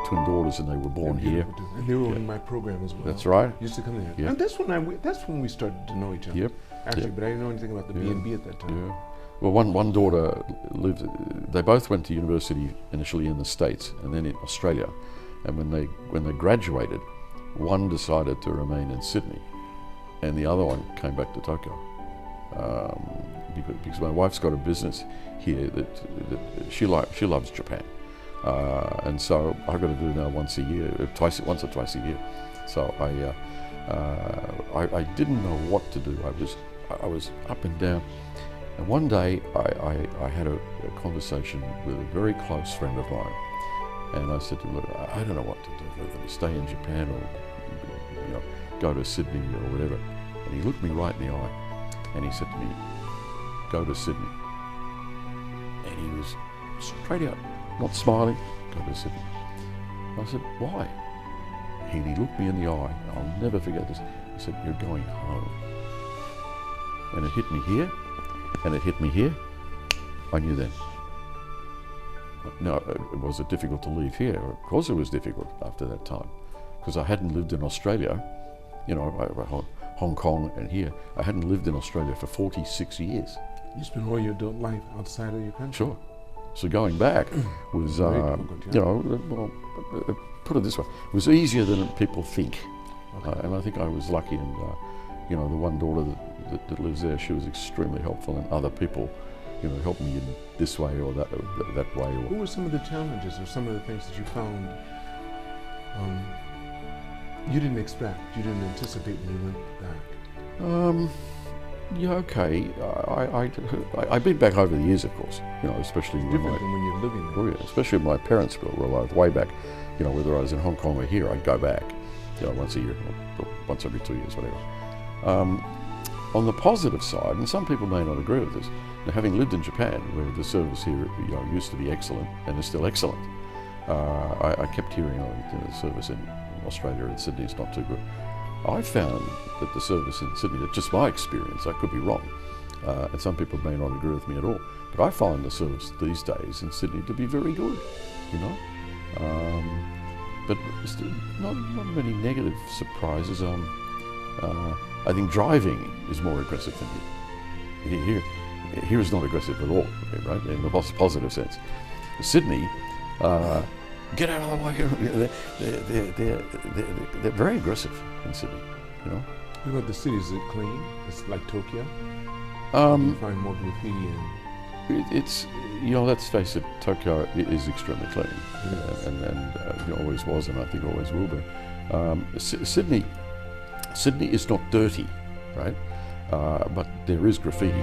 twin daughters, and they were born here. And they were in my program as well. That's right. Used to come there. Yep. And that's when we started to know each other. Yep. Actually, Yep. but I didn't know anything about the B&B at that time. Yeah. Well, one daughter lived. They both went to university initially in the States and then in Australia. And when they graduated, one decided to remain in Sydney, and the other one came back to Tokyo. Because my wife's got a business here that she loves Japan, and so I've got to do now once or twice a year. So I didn't know what to do. I was up and down, and one day I had a conversation with a very close friend of mine, and I said to him, "Look, I don't know what to do, whether to stay in Japan or go to Sydney or whatever." And he looked me right in the eye, and he said to me, "Go to Sydney." And he was straight out, not smiling, "Go to Sydney." I said, "Why?" And he looked me in the eye, I'll never forget this. He said, "You're going home." And it hit me here, and it hit me here. I knew then. Now, was it difficult to leave here? Of course it was difficult after that time, because I hadn't lived in Australia, Hong Kong and here. I hadn't lived in Australia for 46 years. You spent all your adult life outside of your country. Sure. So going back was, put it this way, it was easier than people think. Okay. And I think I was lucky, and the one daughter that lives there, she was extremely helpful, and other people, helped me in this way or that way. What were some of the challenges or some of the things that you found you didn't expect, you didn't anticipate when you went back? Okay. I've been back over the years, of course. Especially it's different than when you're living there. Oh yeah, especially when my parents were alive, way back. Whether I was in Hong Kong or here, I'd go back. Once a year, or once every 2 years, whatever. On the positive side, and some people may not agree with this, having lived in Japan, where the service here used to be excellent and is still excellent, I kept hearing the service in Australia and Sydney is not too good. I found that the service in Sydney, that's just my experience, I could be wrong, and some people may not agree with me at all, but I find the service these days in Sydney to be very good, but still not many negative surprises. I think driving is more aggressive for me. Here is not aggressive at all, right? In the positive sense. Sydney, get out of the way. They're very aggressive in Sydney. What about the city? Is it clean? It's like Tokyo. You find more graffiti and. It's let's face it, Tokyo is extremely clean, and always was, and I think always will be. Sydney is not dirty, right? But there is graffiti.